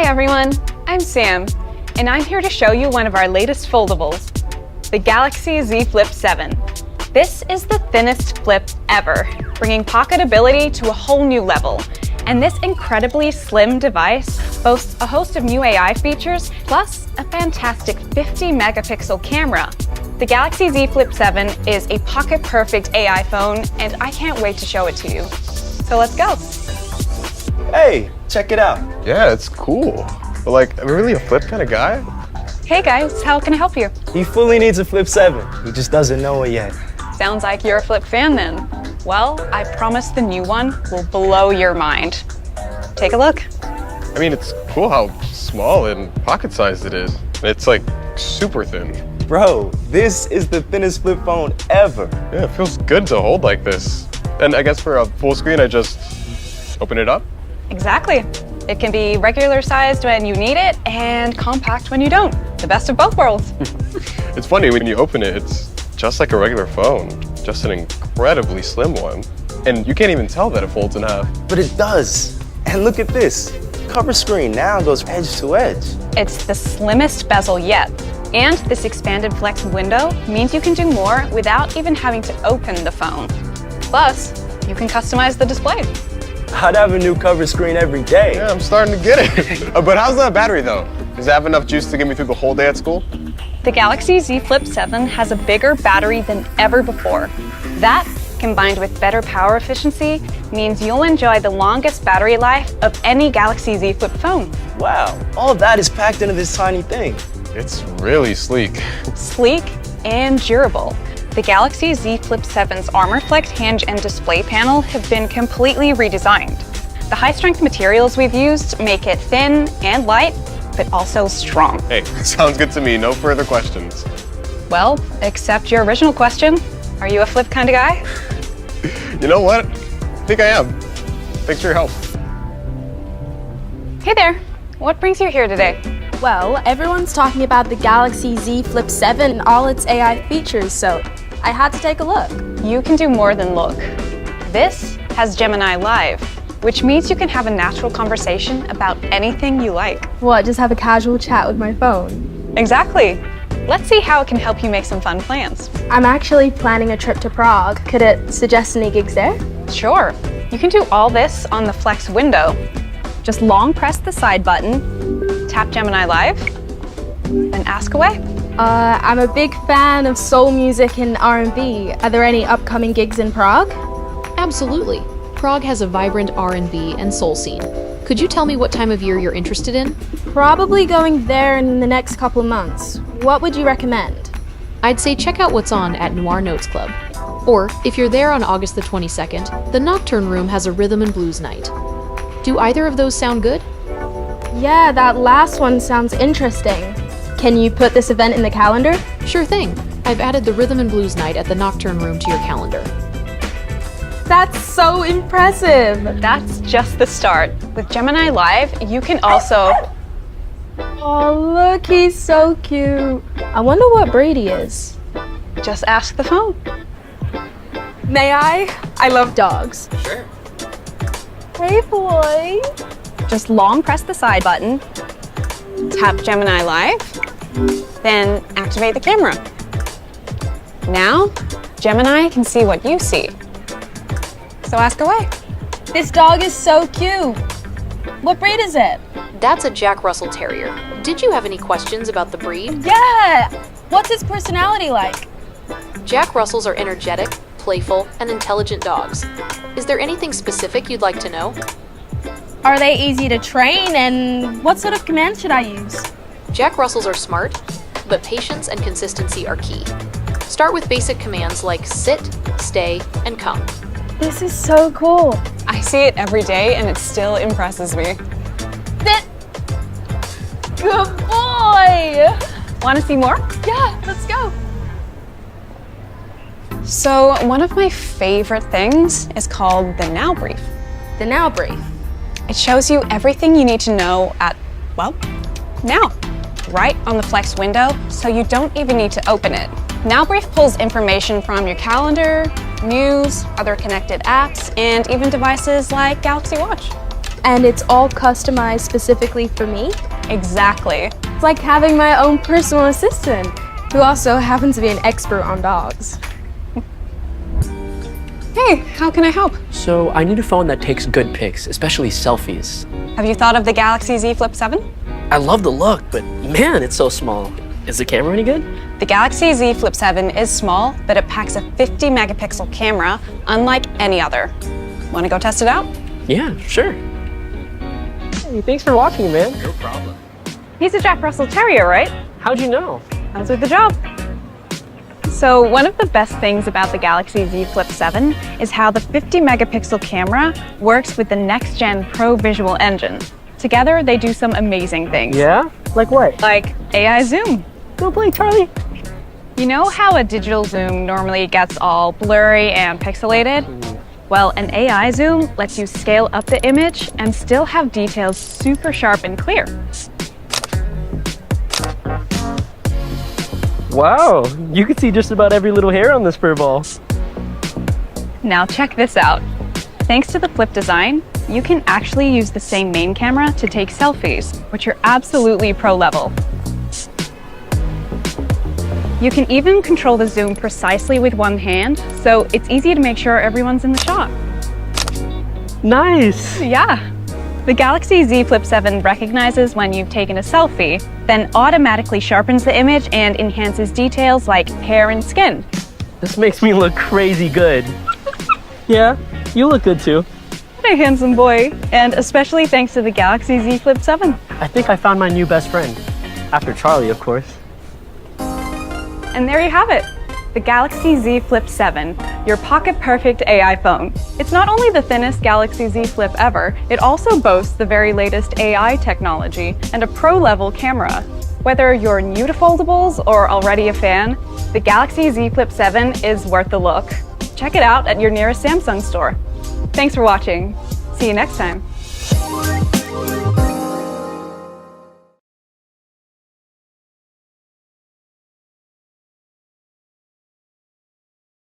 everyone, I'm Sam, and I'm here to show you one of our latest foldables, the Galaxy Z Flip 7. This is the thinnest flip ever, bringing pocketability to a whole new level. And this incredibly slim device boasts a host of new AI features, plus a fantastic 50-megapixel camera. The Galaxy Z Flip 7 is a pocket-perfect AI phone, and I can't wait to show it to you. So let's go. Hey, check it out. Yeah, it's cool. But like, I'm really a flip kind of guy. Hey guys, how can I help you? He fully needs a Flip 7. He just doesn't know it yet. Sounds like you're a Flip fan then. Well, I promise the new one will blow your mind. Take a look. I mean, it's cool how small and pocket-sized it is. It's like super thin. Bro, this is the thinnest flip phone ever. Yeah, it feels good to hold like this. And I guess for a full screen, I just open it up. Exactly. It can be regular sized when you need it and compact when you don't. The best of both worlds. It's funny, when you open it, it's just like a regular phone, just an incredibly slim one. And you can't even tell that it folds in half. But it does. And look at this. Cover screen now goes edge to edge. It's the slimmest bezel yet. And this expanded flex window means you can do more without even having to open the phone. Plus, you can customize the display. I'd have a new cover screen every day. Yeah, I'm starting to get it. But how's the battery though? Does it have enough juice to get me through the whole day at school? The Galaxy Z Flip 7 has a bigger battery than ever before. That, combined with better power efficiency, means you'll enjoy the longest battery life of any Galaxy Z Flip phone. Wow, all that is packed into this tiny thing. It's really sleek. Sleek and durable. The Galaxy Z Flip 7's ArmorFlex hinge and display panel have been completely redesigned. The high-strength materials we've used make it thin and light, but also strong. Hey, sounds good to me. No further questions. Well, except your original question. Are you a flip kind of guy? You know what? I think I am. Thanks for your help. Hey there. What brings you here today? Well, everyone's talking about the Galaxy Z Flip 7 and all its AI features, so I had to take a look. You can do more than look. This has Gemini Live, which means you can have a natural conversation about anything you like. What, just have a casual chat with my phone? Exactly. Let's see how it can help you make some fun plans. I'm actually planning a trip to Prague. Could it suggest any gigs there? Sure. You can do all this on the FlexWindow. Just long press the side button, tap Gemini Live, and ask away. I'm a big fan of soul music and R&B. Are there any upcoming gigs in Prague? Absolutely. Prague has a vibrant R&B and soul scene. Could you tell me what time of year you're interested in? Probably going there in the next couple of months. What would you recommend? I'd say check out what's on at Noir Notes Club. Or, if you're there on August the 22nd, the Nocturne Room has a rhythm and blues night. Do either of those sound good? Yeah, that last one sounds interesting. Can you put this event in the calendar? Sure thing. I've added the rhythm and blues night at the Nocturne Room to your calendar. That's so impressive! That's just the start. With Gemini Live, you can also... Oh, look, he's so cute. I wonder what breed he is. Just ask the phone. May I? I love dogs. Sure. Hey, boy. Just long press the side button, tap Gemini Live, then activate the camera. Now, Gemini can see what you see. So ask away. This dog is so cute. What breed is it? That's a Jack Russell Terrier. Did you have any questions about the breed? Yeah! What's his personality like? Jack Russells are energetic, playful, and intelligent dogs. Is there anything specific you'd like to know? Are they easy to train, and what sort of commands should I use? Jack Russells are smart, but patience and consistency are key. Start with basic commands like sit, stay, and come. This is so cool. I see it every day and it still impresses me. Sit! Good boy! Want to see more? Yeah, let's go. So one of my favorite things is called the Now Brief. The Now Brief. It shows you everything you need to know at, well, now, right on the Flex window, so you don't even need to open it. Now Brief pulls information from your calendar, news, other connected apps, and even devices like Galaxy Watch. And it's all customized specifically for me. Exactly. It's like having my own personal assistant, who also happens to be an expert on dogs. Hey, how can I help? So I need a phone that takes good pics, especially selfies. Have you thought of the Galaxy Z Flip 7? I love the look, but man, it's so small. Is the camera any good? The Galaxy Z Flip 7 is small, but it packs a 50 megapixel camera, unlike any other. Want to go test it out? Yeah, sure. Hey, thanks for watching, man. No problem. He's a Jack Russell Terrier, right? How'd you know? I was with the job. So one of the best things about the Galaxy Z Flip 7 is how the 50 megapixel camera works with the next-gen Pro Visual Engine. Together, they do some amazing things. Yeah? Like what? Like AI zoom. Go play, Charlie. You know how a digital zoom normally gets all blurry and pixelated? Well, an AI zoom lets you scale up the image and still have details super sharp and clear. Wow, you can see just about every little hair on this fur ball. Now check this out. Thanks to the Flip design, you can actually use the same main camera to take selfies, which are absolutely pro level. You can even control the zoom precisely with one hand, so it's easy to make sure everyone's in the shot. Nice. Yeah. The Galaxy Z Flip 7 recognizes when you've taken a selfie, then automatically sharpens the image and enhances details like hair and skin. This makes me look crazy good. Yeah, you look good too. What a handsome boy. And especially thanks to the Galaxy Z Flip 7. I think I found my new best friend. After Charlie, of course. And there you have it. The Galaxy Z Flip 7, your pocket-perfect AI phone. It's not only the thinnest Galaxy Z Flip ever, it also boasts the very latest AI technology and a pro-level camera. Whether you're new to foldables or already a fan, the Galaxy Z Flip 7 is worth the look. Check it out at your nearest Samsung store. Thanks for watching. See you next time.